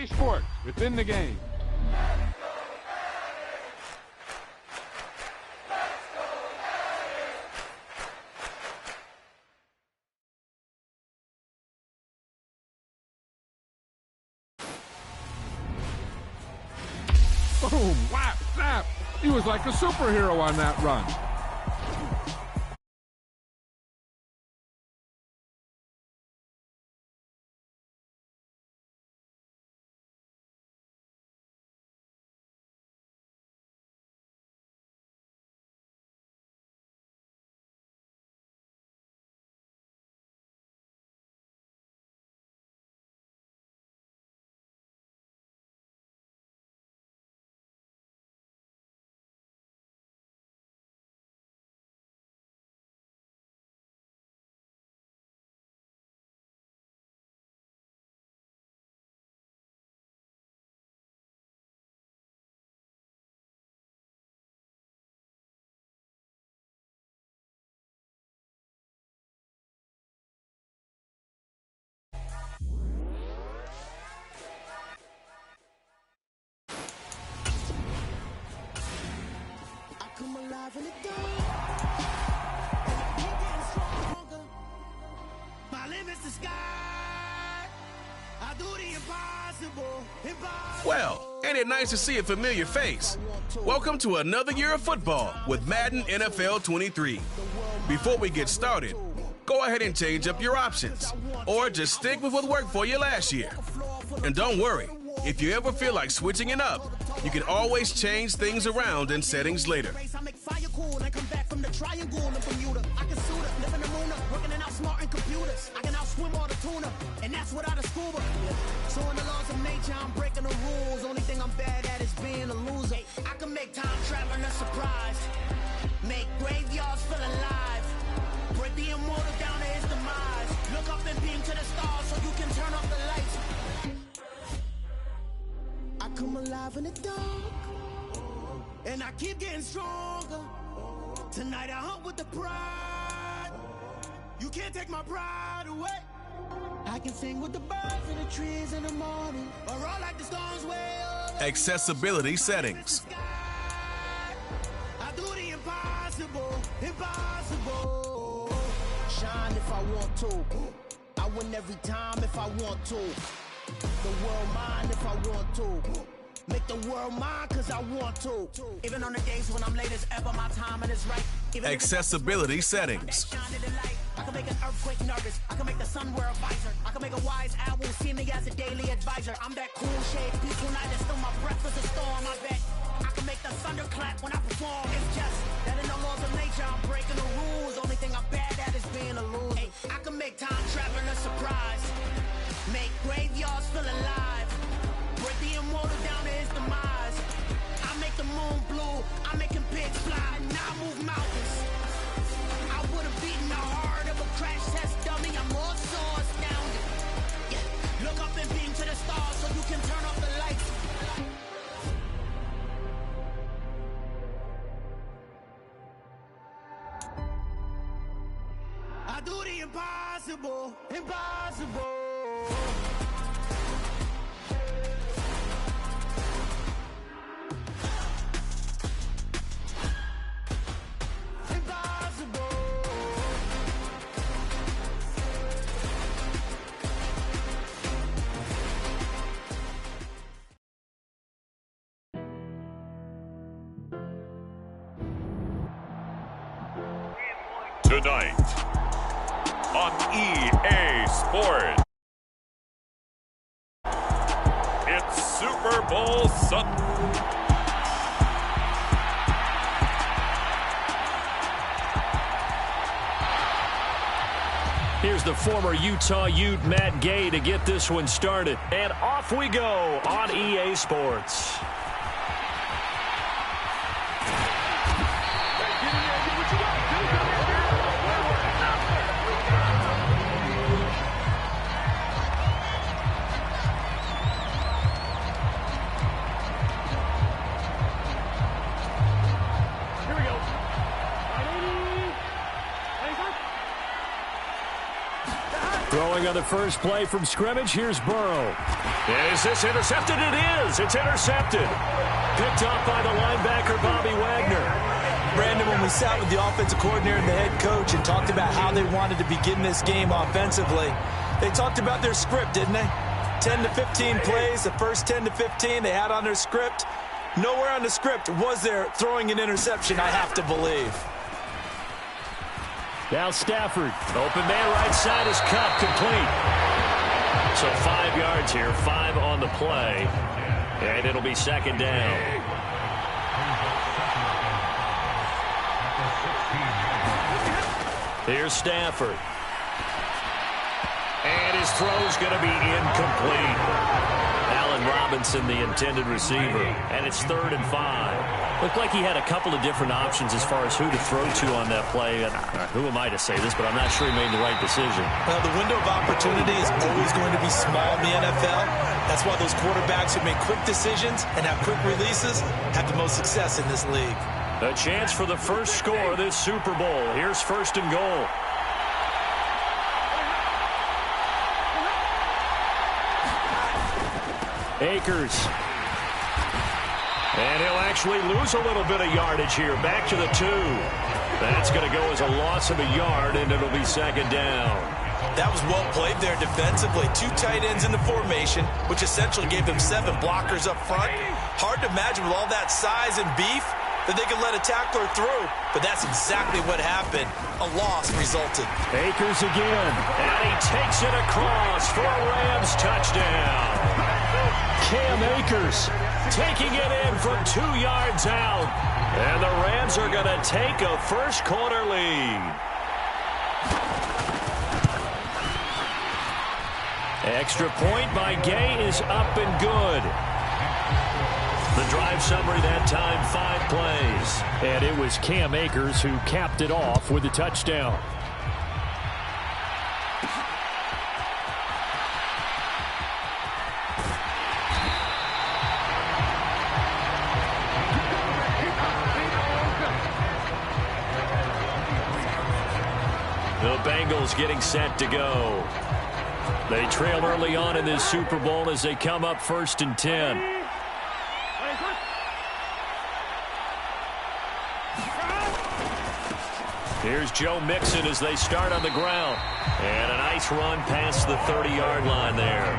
EA Sports. It's in the game. Boom, whap, snap. He was like a superhero on that run. Come alive in the dark, and I keep getting stronger. My limit's the sky. I do the impossible. Well, ain't it nice to see a familiar face? Welcome to another year of football with Madden NFL 23. Before we get started, go ahead and change up your options, or just stick with what worked for you last year. And don't worry, if you ever feel like switching it up, you can always change things around in settings later. I make fire cool and come back from the triangle in Bermuda. I can suit it, live in the moon, working and outsmarting computers. I can outswim all the tuna, and that's without a scuba. So in the laws of nature, I'm breaking the rules. Only thing I'm bad at is being a loser. I can make time traveling a surprise, make graveyards feel alive, break the immortal down to his demise. Look up and beam to the stars so you can turn off the lights. I come alive in the dark, and I keep getting stronger. Tonight I hunt with the pride. You can't take my pride away. I can sing with the birds and the trees in the morning, or all like the storms way over. Accessibility settings. I do the impossible, impossible. Shine if I want to. I win every time if I want to. The world mine if I want to. Make the world mine cause I want to. Even on the days when I'm late as ever, my timing is right. Even Accessibility settings. I can make an earthquake nervous. I can make the sun wear a visor. I can make a wise owl see me as a daily advisor. I'm that cool shade, peaceful night, and still my breath is a storm. I bet I can make the thunder clap when I perform. It's just that in the laws of nature, I'm breaking the rules. Only thing I'm bad at is being a loser. Hey, I can make time traveling a surprise, make graveyards feel alive, break the immortal down to his demise. I make the moon blue, I'm making pigs fly, and I move mountains. I would have beaten the heart of a crash test dummy. I'm more so astounded. Yeah. Look up and beam to the stars so you can turn off the lights. I do the impossible, impossible. Tonight on EA Sports, it's Super Bowl Sunday. Here's the former Utah Ute Matt Gay to get this one started. And off we go on EA Sports. Throwing on the first play from scrimmage, here's Burrow. Is this intercepted? It is. It's intercepted. Picked off by the linebacker, Bobby Wagner. Brandon, when we sat with the offensive coordinator and the head coach and talked about how they wanted to begin this game offensively, they talked about their script, didn't they? 10 to 15 plays, the first 10 to 15 they had on their script. Nowhere on the script was there throwing an interception, I have to believe. Now Stafford. Open man right side is cut. Complete. So 5 yards here. 5 on the play. And it'll be second down. Here's Stafford. And his throw's going to be incomplete. Allen Robinson, the intended receiver. And it's 3rd and 5. Looked like he had a couple of different options as far as who to throw to on that play. And who am I to say this, but I'm not sure he made the right decision. Well, the window of opportunity is always going to be small in the NFL. That's why those quarterbacks who make quick decisions and have quick releases have the most success in this league. A chance for the first score of this Super Bowl. Here's 1st and goal. Akers. And he'll actually lose a little bit of yardage here. Back to the 2. That's going to go as a loss of a yard, and it'll be second down. That was well played there defensively. 2 tight ends in the formation, which essentially gave them 7 blockers up front. Hard to imagine with all that size and beef that they could let a tackler through, but that's exactly what happened. A loss resulted. Akers again, and he takes it across for a Rams touchdown. Cam Akers taking it in from 2 yards out. And the Rams are going to take a first quarter lead. Extra point by Gay is up and good. The drive summary that time, 5 plays. And it was Cam Akers who capped it off with a touchdown. The Bengals getting set to go. They trail early on in this Super Bowl as they come up 1st and 10. Here's Joe Mixon as they start on the ground. And a nice run past the 30-yard line there.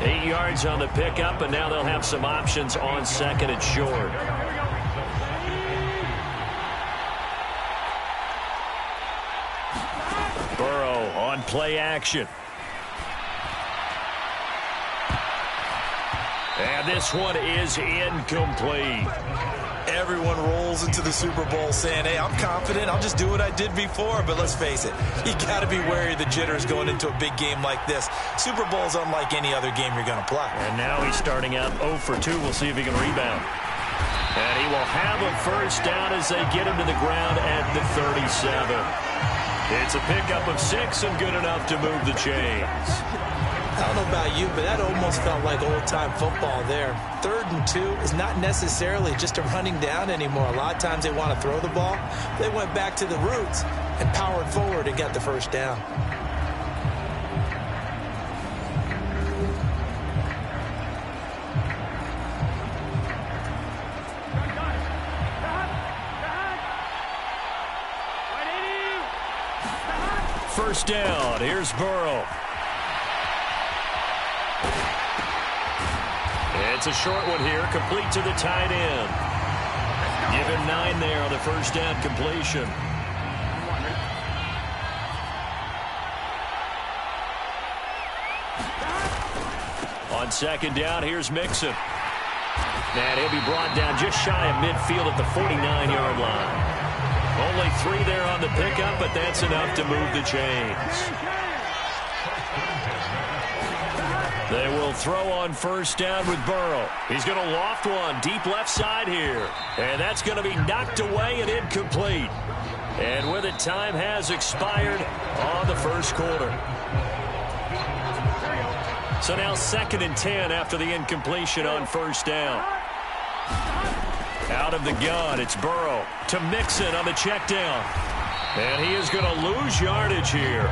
8 yards on the pickup, and now they'll have some options on 2nd and short. Burrow on play action. And this one is incomplete. Everyone rolls into the Super Bowl saying, hey, I'm confident. I'll just do what I did before. But let's face it, you got to be wary of the jitters going into a big game like this. Super Bowl is unlike any other game you're going to play. And now he's starting out 0 for 2. We'll see if he can rebound. And he will have a first down as they get him to the ground at the 37. It's a pickup of 6 and good enough to move the chains. I don't know about you, but that almost felt like old-time football there. 3rd and 2 is not necessarily just a running down anymore. A lot of times they want to throw the ball. They went back to the roots and powered forward and got the first down. First down. Here's Burrow. It's a short one here, complete to the tight end. Give him 9 there on the first down completion. On 2nd down, here's Mixon. And he'll be brought down just shy of midfield at the 49-yard line. Only 3 there on the pickup, but that's enough to move the chains. They will throw on first down with Burrow. He's going to loft one deep left side here. And that's going to be knocked away and incomplete. And with it, time has expired on the first quarter. So now 2nd and 10 after the incompletion on first down. Out of the gun, it's Burrow to Mixon on the check down. And he is going to lose yardage here.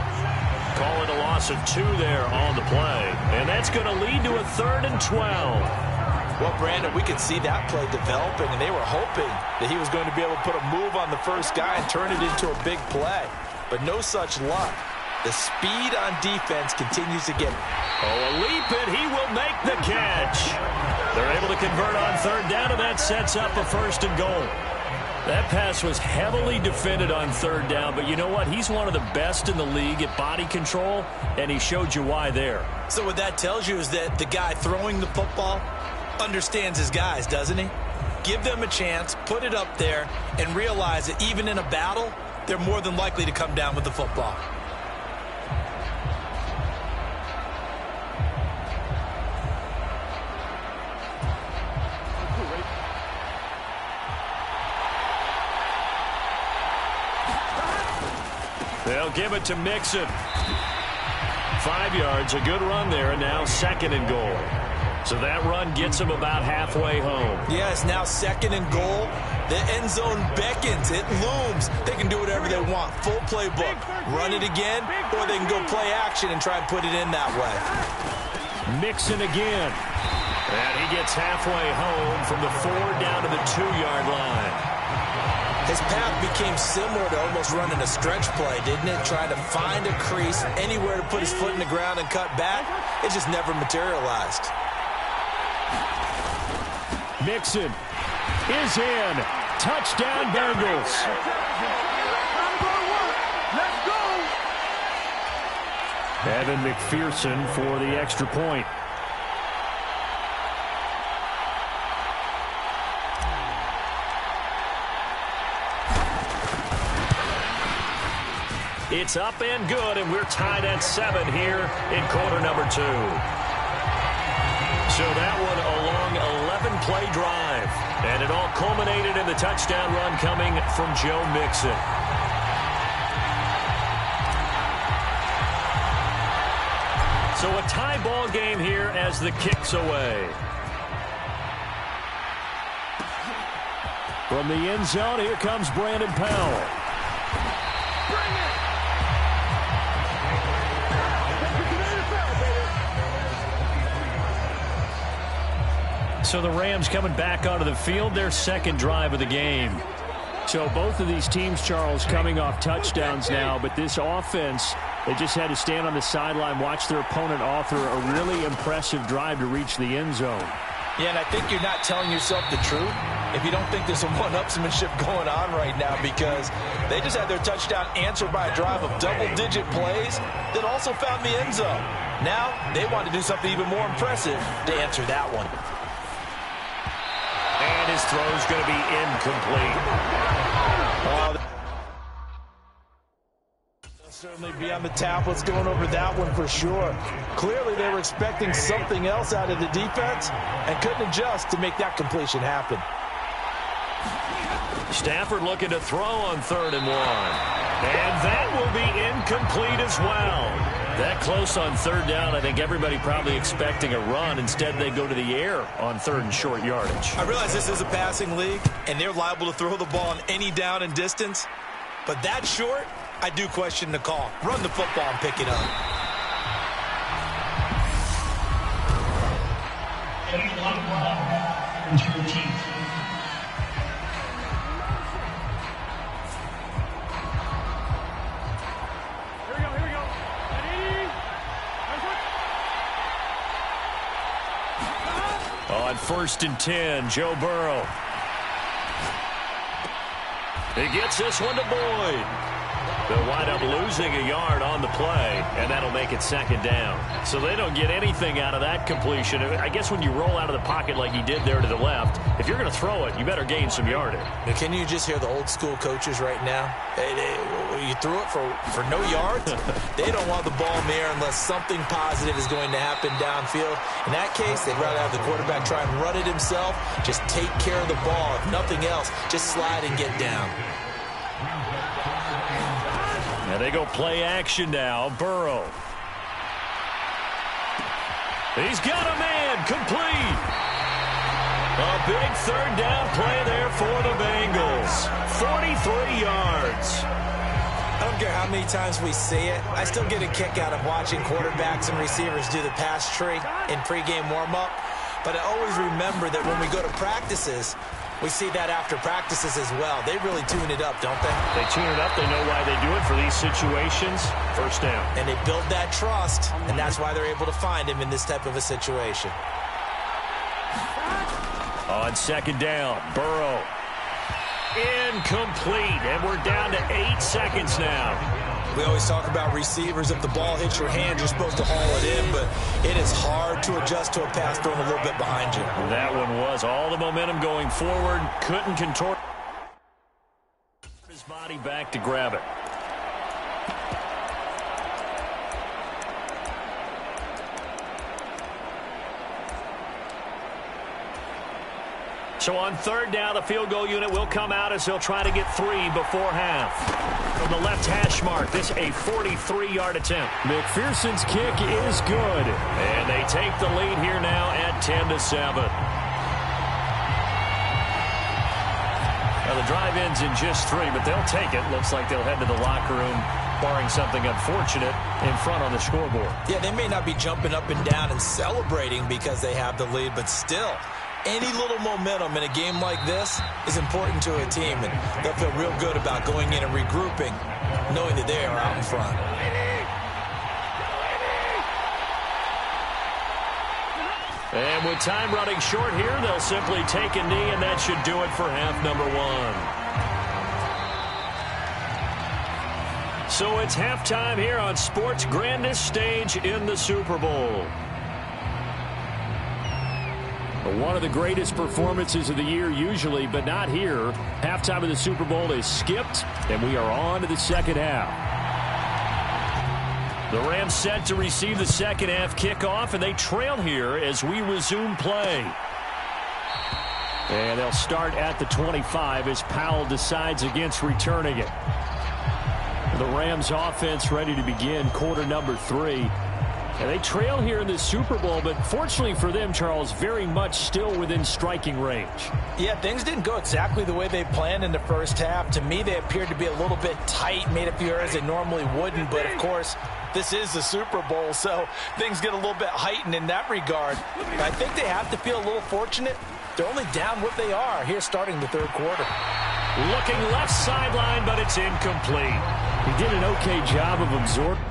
call it a loss of 2 there on the play. And that's going to lead to a 3rd and 12. Well, Brandon, we could see that play developing, and they were hoping that he was going to be able to put a move on the first guy and turn it into a big play. But no such luck. The speed on defense continues to get... Oh, a leap, and he will make the catch. They're able to convert on 3rd down, and that sets up a 1st and goal. That pass was heavily defended on 3rd down, but you know what? He's one of the best in the league at body control, and he showed you why there. So what that tells you is that the guy throwing the football understands his guys, doesn't he? Give them a chance, put it up there, and realize that even in a battle, they're more than likely to come down with the football. They'll give it to Mixon. 5 yards, a good run there, and now 2nd and goal. So that run gets them about halfway home. Yeah, it's now 2nd and goal. The end zone beckons. It looms. They can do whatever they want. Full playbook. Run it again, or they can go play action and try and put it in that way. Mixon again. And he gets halfway home from the 4 down to the 2-yard line. His path became similar to almost running a stretch play, didn't it? Trying to find a crease, anywhere to put his foot in the ground and cut back. It just never materialized. Mixon is in. Touchdown, Bengals. Let's go! Evan McPherson for the extra point. It's up and good, and we're tied at 7 here in quarter number 2. So that one a long 11-play drive, and it all culminated in the touchdown run coming from Joe Mixon. So a tie ball game here as the kick's away. From the end zone, here comes Brandon Powell. So the Rams coming back onto the field, their 2nd drive of the game. So both of these teams, Charles, coming off touchdowns now, but this offense, they just had to stand on the sideline, watch their opponent author a really impressive drive to reach the end zone. Yeah, and I think you're not telling yourself the truth if you don't think there's some one-upsmanship going on right now, because they just had their touchdown answered by a drive of double-digit plays that also found the end zone. Now they want to do something even more impressive to answer that one. And his throw's going to be incomplete. They'll certainly be on the tablets going over that one for sure. Clearly they were expecting something else out of the defense and couldn't adjust to make that completion happen. Stafford looking to throw on 3rd and 1. And that will be incomplete as well. That close on 3rd down, I think everybody probably expecting a run. Instead, they go to the air on 3rd and short yardage. I realize this is a passing league, and they're liable to throw the ball on any down and distance. But that short, I do question the call. Run the football and pick it up. On 1st and 10, Joe Burrow. He gets this one to Boyd. They'll wind up losing a yard on the play, and that'll make it 2nd down. So they don't get anything out of that completion. I guess when you roll out of the pocket like he did there to the left, if you're going to throw it, you better gain some yardage. Can you just hear the old school coaches right now? You threw it for no yards? They don't want the ball in the air unless something positive is going to happen downfield. In that case, they'd rather have the quarterback try and run it himself. Just take care of the ball. If nothing else, just slide and get down. And they go play action now. Burrow. He's got a man. Complete. A big 3rd down play there for the Bengals. 43 yards. I don't care how many times we see it. I still get a kick out of watching quarterbacks and receivers do the pass tree in pregame warm-up. But I always remember that when we go to practices, we see that after practices as well. They really tune it up, don't they? They tune it up. They know why they do it for these situations. First down. And they build that trust, and that's why they're able to find him in this type of a situation. On second down, Burrow. Incomplete, and we're down to 8 seconds now. We always talk about receivers. If the ball hits your hand, you're supposed to haul it in, but it is hard to adjust to a pass thrown a little bit behind you. That one was all the momentum going forward. Couldn't contort his body back to grab it. So on third down, the field goal unit will come out as he'll try to get 3 before half. From the left hash mark, this a 43-yard attempt. McPherson's kick is good. And they take the lead here now at 10-7. Now the drive ends in just 3, but they'll take it. Looks like they'll head to the locker room, barring something unfortunate, in front on the scoreboard. Yeah, they may not be jumping up and down and celebrating because they have the lead, but still, any little momentum in a game like this is important to a team, and they'll feel real good about going in and regrouping, knowing that they are out in front. And with time running short here, they'll simply take a knee, and that should do it for half number 1. So it's halftime here on sports' grandest stage in the Super Bowl. One of the greatest performances of the year usually, but not here. Halftime of the Super Bowl is skipped, and we are on to the second half. The Rams set to receive the second half kickoff, and they trail here as we resume play. And they'll start at the 25 as Powell decides against returning it. The Rams offense ready to begin quarter number 3. And they trail here in the Super Bowl, but fortunately for them, Charles, very much still within striking range. Yeah, things didn't go exactly the way they planned in the first half. To me, they appeared to be a little bit tight, made a few errors they normally wouldn't. But, of course, this is the Super Bowl, so things get a little bit heightened in that regard. But I think they have to feel a little fortunate. They're only down what they are here starting the third quarter. Looking left sideline, but it's incomplete. He did an okay job of absorbing.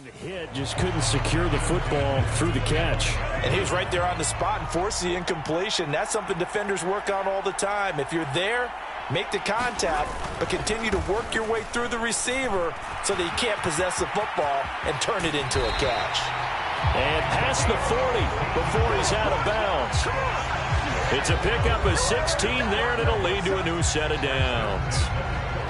The hit just couldn't secure the football through the catch. And he was right there on the spot and forced the incompletion. That's something defenders work on all the time. If you're there, make the contact, but continue to work your way through the receiver so that you can't possess the football and turn it into a catch. And past the 40 before he's out of bounds. It's a pickup of 16 there, and it'll lead to a new set of downs.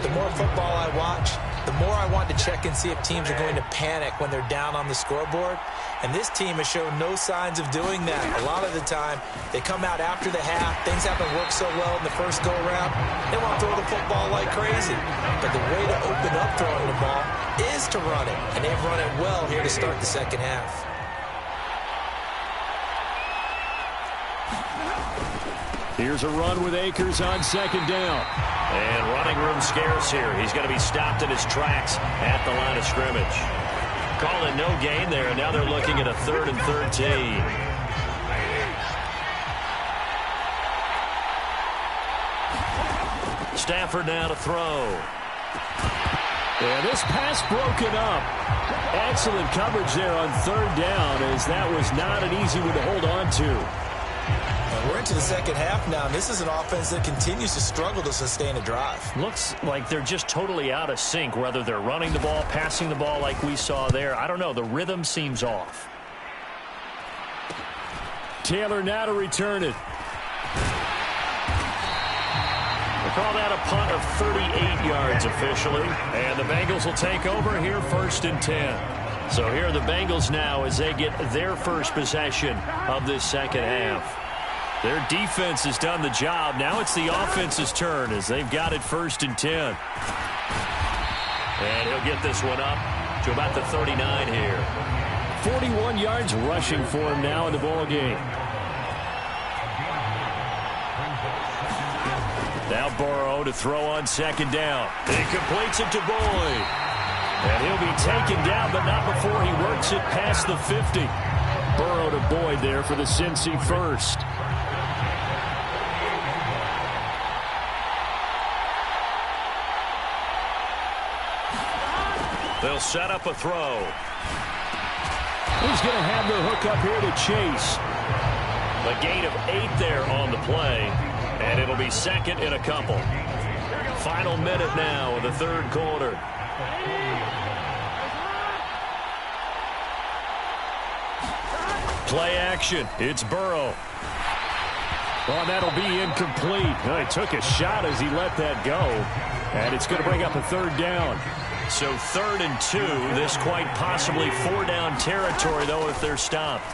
The more football I watch, the more I want to check and see if teams are going to panic when they're down on the scoreboard. And this team has shown no signs of doing that. A lot of the time, they come out after the half. Things haven't worked so well in the first go-around. They want to throw the football like crazy. But the way to open up throwing the ball is to run it. And they've run it well here to start the second half. Here's a run with Akers on second down. And running room scarce here. He's going to be stopped in his tracks at the line of scrimmage. Calling no gain there, and now they're looking at a 3rd and 13. Stafford now to throw. And this pass broken up. Excellent coverage there on third down, as that was not an easy one to hold on to. And we're into the second half now, and this is an offense that continues to struggle to sustain a drive. Looks like they're just totally out of sync, whether they're running the ball, passing the ball like we saw there. I don't know. The rhythm seems off. Taylor now to return it. We'll call that a punt of 38 yards officially. And the Bengals will take over here 1st and 10. So here are the Bengals now as they get their first possession of this second half. Their defense has done the job. Now it's the offense's turn as they've got it 1st and 10. And he'll get this one up to about the 39 here. 41 yards rushing for him now in the ball game. Now Burrow to throw on second down. He completes it to Boyd. And he'll be taken down, but not before he works it past the 50. Burrow to Boyd there for the Cincy first. They'll set up a throw. He's going to have the hook up here to Chase. A gain of 8 there on the play, and it'll be second in a couple. Final minute now of the third quarter. Play action. It's Burrow. Well, that'll be incomplete. He took a shot as he let that go, and it's going to bring up a third down. So 3rd and 2. This quite possibly 4-down territory, though, if they're stopped.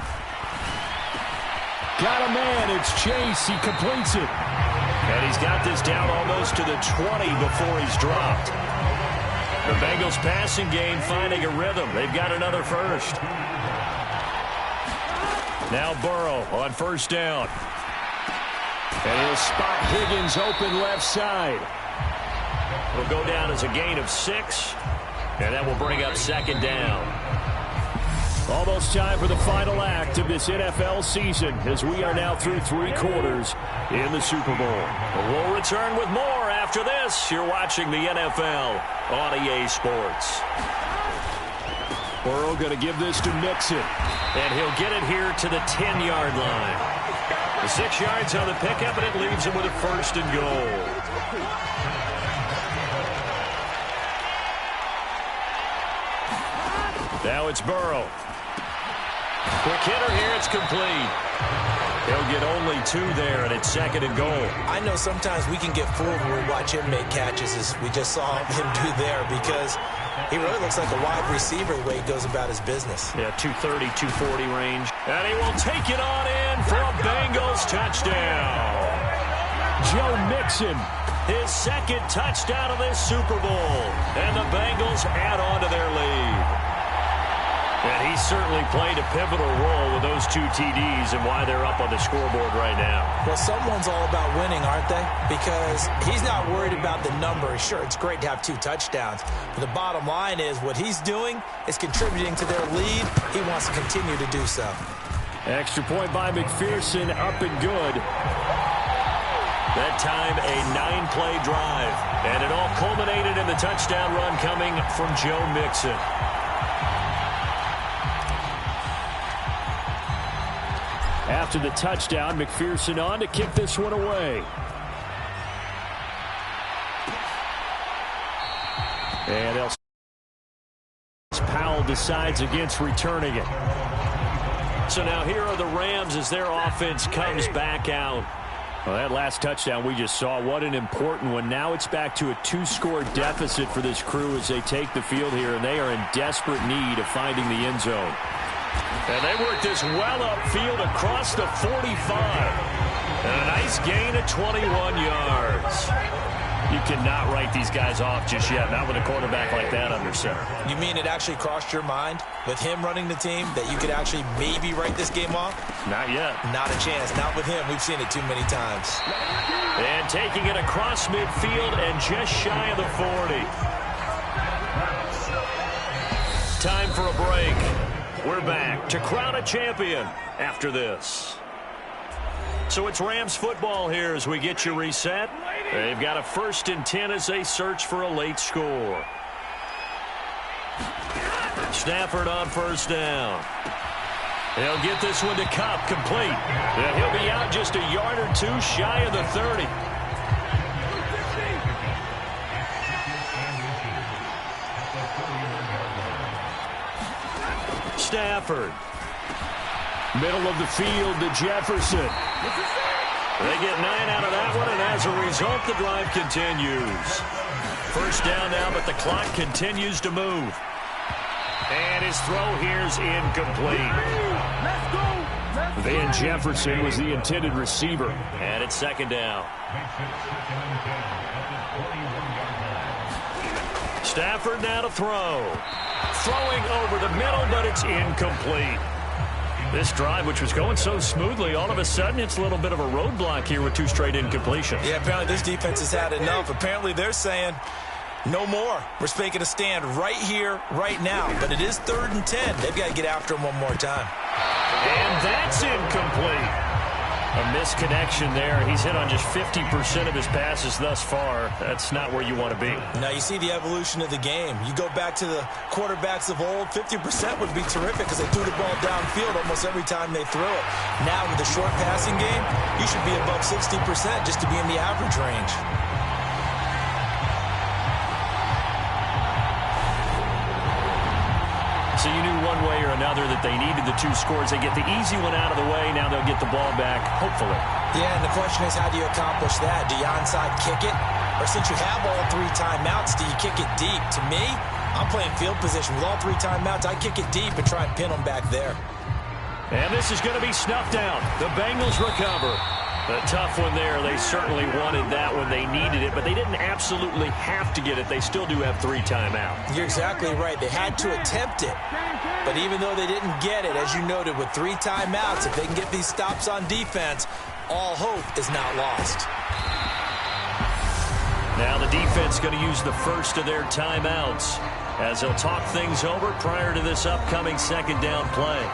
Got a man. It's Chase. He completes it. And he's got this down almost to the 20 before he's dropped. The Bengals passing game finding a rhythm. They've got another first. Now Burrow on 1st down. And he'll spot Higgins open left side. It'll go down as a gain of 6. And that will bring up 2nd down. Almost time for the final act of this NFL season as we are now through 3 quarters in the Super Bowl. We'll return with more after this. You're watching the NFL on EA Sports. Burrow going to give this to Mixon. And he'll get it here to the 10-yard line. The 6 yards on the pickup, and it leaves him with a 1st and goal. Now it's Burrow. Quick hitter here, it's complete. He'll get only 2 there, and it's 2nd and goal. I know sometimes we can get fooled when we watch him make catches, as we just saw him do there, because he really looks like a wide receiver the way he goes about his business. Yeah, 230, 240 range. And he will take it on in for a Bengals touchdown. Joe Mixon, his 2nd touchdown of this Super Bowl. And the Bengals add on to their lead. And he certainly played a pivotal role with those 2 TDs and why they're up on the scoreboard right now. Well, someone's all about winning, aren't they? Because he's not worried about the number. Sure, it's great to have 2 touchdowns. But the bottom line is what he's doing is contributing to their lead. He wants to continue to do so. Extra point by McPherson, up and good. That time a 9-play drive. And it all culminated in the touchdown run coming from Joe Mixon. After the touchdown, McPherson on to kick this one away. And Powell decides against returning it. So now here are the Rams as their offense comes back out. Well, that last touchdown we just saw, what an important one. Now it's back to a 2-score deficit for this crew as they take the field here, and they are in desperate need of finding the end zone. And they work this well upfield across the 45. And a nice gain of 21 yards. You cannot write these guys off just yet, not with a quarterback like that under center. You mean it actually crossed your mind with him running the team that you could actually maybe write this game off? Not yet. Not a chance. Not with him. We've seen it too many times. And taking it across midfield and just shy of the 40. Time for a break. We're back to crown a champion after this. So it's Rams football here as we get you reset. They've got a 1st and 10 as they search for a late score. Stafford on first down. He'll get this one to Cup, complete. And he'll be out just a yard or two shy of the 30. Stafford. Middle of the field to Jefferson. They get 9 out of that one, and as a result, the drive continues. First down now, but the clock continues to move. And his throw here's incomplete. Van Jefferson was the intended receiver. And it's second down. Stafford now to throw. Throwing over the middle, but it's incomplete. This drive, which was going so smoothly, all of a sudden it's a little bit of a roadblock here with 2 straight incompletions. Yeah, apparently this defense has had enough. Apparently they're saying, no more. We're making a stand right here, right now. But it is 3rd and 10. They've got to get after him one more time. And that's incomplete. A misconnection there. He's hit on just 50% of his passes thus far. That's not where you want to be. Now you see the evolution of the game. You go back to the quarterbacks of old, 50% would be terrific because they threw the ball downfield almost every time they threw it. Now with the short passing game, you should be above 60% just to be in the average range. So you knew one way or another that they needed the 2 scores. They get the easy one out of the way. Now they'll get the ball back, hopefully. Yeah, and the question is, how do you accomplish that? Do you onside kick it? Or since you have all 3 timeouts, do you kick it deep? To me, I'm playing field position. With all 3 timeouts, I kick it deep and try and pin them back there. And this is going to be snuffed out. The Bengals recover. A tough one there. They certainly wanted that when they needed it, but they didn't absolutely have to get it. They still do have 3 timeouts. You're exactly right. They had to attempt it. But even though they didn't get it, as you noted, with 3 timeouts, if they can get these stops on defense, all hope is not lost. Now the defense going to use the first of their timeouts as they'll talk things over prior to this upcoming second down play.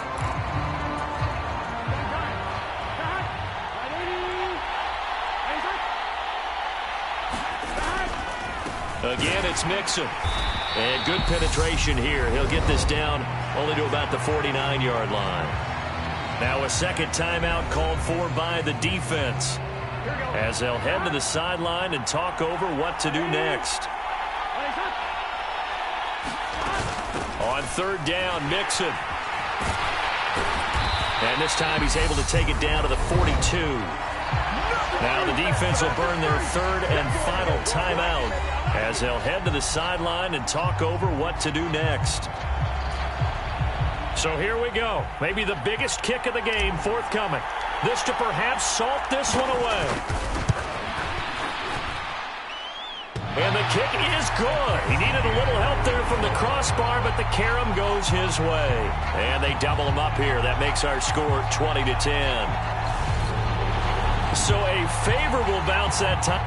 Again, it's Mixon. And good penetration here. He'll get this down only to about the 49-yard line. Now a second timeout called for by the defense as they'll head to the sideline and talk over what to do next. On third down, Mixon. And this time he's able to take it down to the 42. Now the defense will burn their third and final timeout as they'll head to the sideline and talk over what to do next. So here we go. Maybe the biggest kick of the game forthcoming. This to perhaps salt this one away. And the kick is good. He needed a little help there from the crossbar, but the carom goes his way. And they double him up here. That makes our score 20-10. So a favorable bounce that time.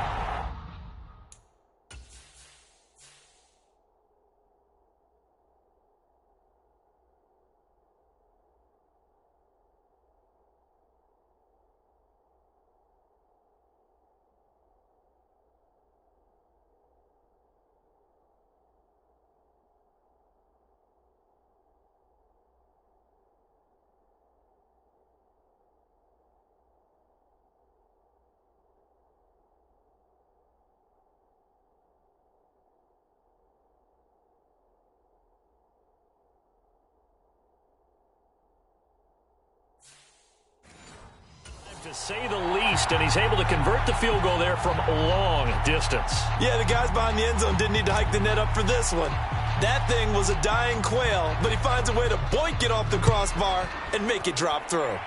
To say the least, and he's able to convert the field goal there from long distance. Yeah, the guys behind the end zone didn't need to hike the net up for this one. That thing was a dying quail, but he finds a way to boink it off the crossbar and make it drop through.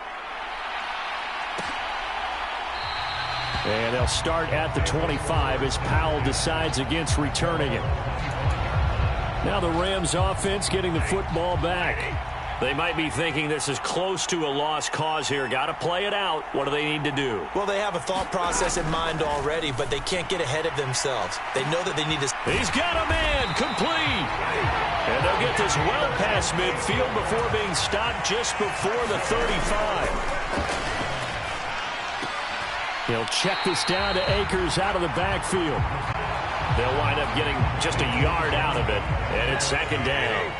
And they'll start at the 25 as Powell decides against returning it. Now the Rams offense getting the football back. They might be thinking this is close to a lost cause here. Got to play it out. What do they need to do? Well, they have a thought process in mind already, but they can't get ahead of themselves. They know that they need to... He's got a man, complete. And they'll get this well past midfield before being stopped just before the 35. He'll check this down to Akers out of the backfield. They'll wind up getting just a yard out of it, and it's second down.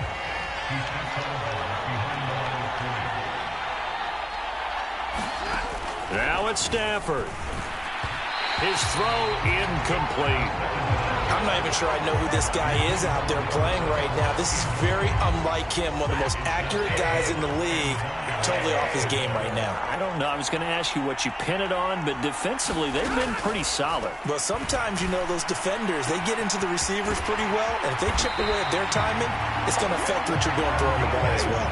Now it's Stafford. His throw incomplete. I'm not even sure I know who this guy is out there playing right now. This is very unlike him, one of the most accurate guys in the league. Totally off his game right now. I don't know. I was going to ask you what you pin it on, but defensively, they've been pretty solid. Well, sometimes, those defenders, they get into the receivers pretty well, and if they chip away at their timing, it's going to affect what you're doing throwing the ball as well.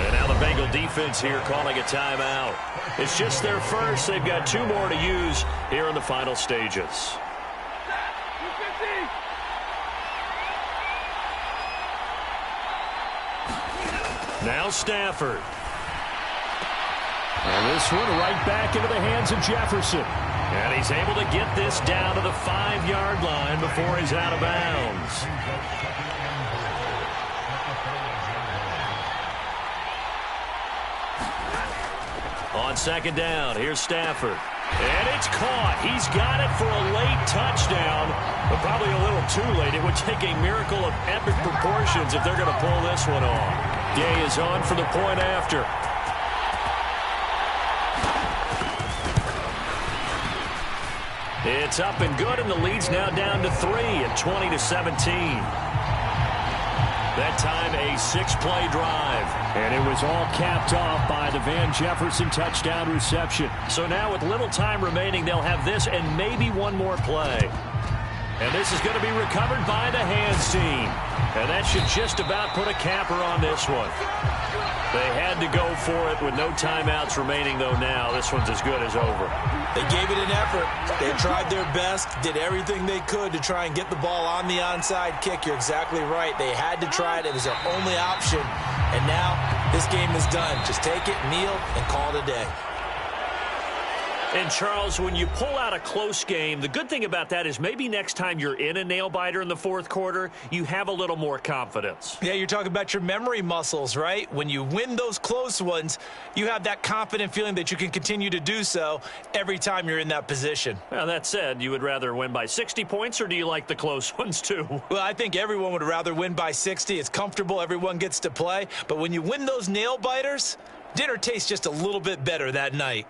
And now the Bengal defense here calling a timeout. It's just their first. They've got 2 more to use here in the final stages. Now Stafford. And this one right back into the hands of Jefferson. And he's able to get this down to the 5-yard line before he's out of bounds. On second down, here's Stafford. And it's caught. He's got it for a late touchdown, but probably a little too late. It would take a miracle of epic proportions if they're going to pull this one off. Gay is on for the point after. It's up and good, and the lead's now down to 3 at 20-17. That time a 6-play drive. And it was all capped off by the Van Jefferson touchdown reception. So now with little time remaining, they'll have this and maybe one more play. And this is going to be recovered by the hands team. And that should just about put a capper on this one. They had to go for it with no timeouts remaining, though now. This one's as good as over. They gave it an effort. They tried their best, did everything they could to try and get the ball on the onside kick. You're exactly right. They had to try it. It was their only option. And now this game is done. Just take it, kneel, and call it a day. And, Charles, when you pull out a close game, the good thing about that is maybe next time you're in a nail-biter in the fourth quarter, you have a little more confidence. Yeah, you're talking about your memory muscles, right? When you win those close ones, you have that confident feeling that you can continue to do so every time you're in that position. Well, that said, you would rather win by 60 points, or do you like the close ones too? Well, I think everyone would rather win by 60. It's comfortable. Everyone gets to play. But when you win those nail-biters, dinner tastes just a little bit better that night.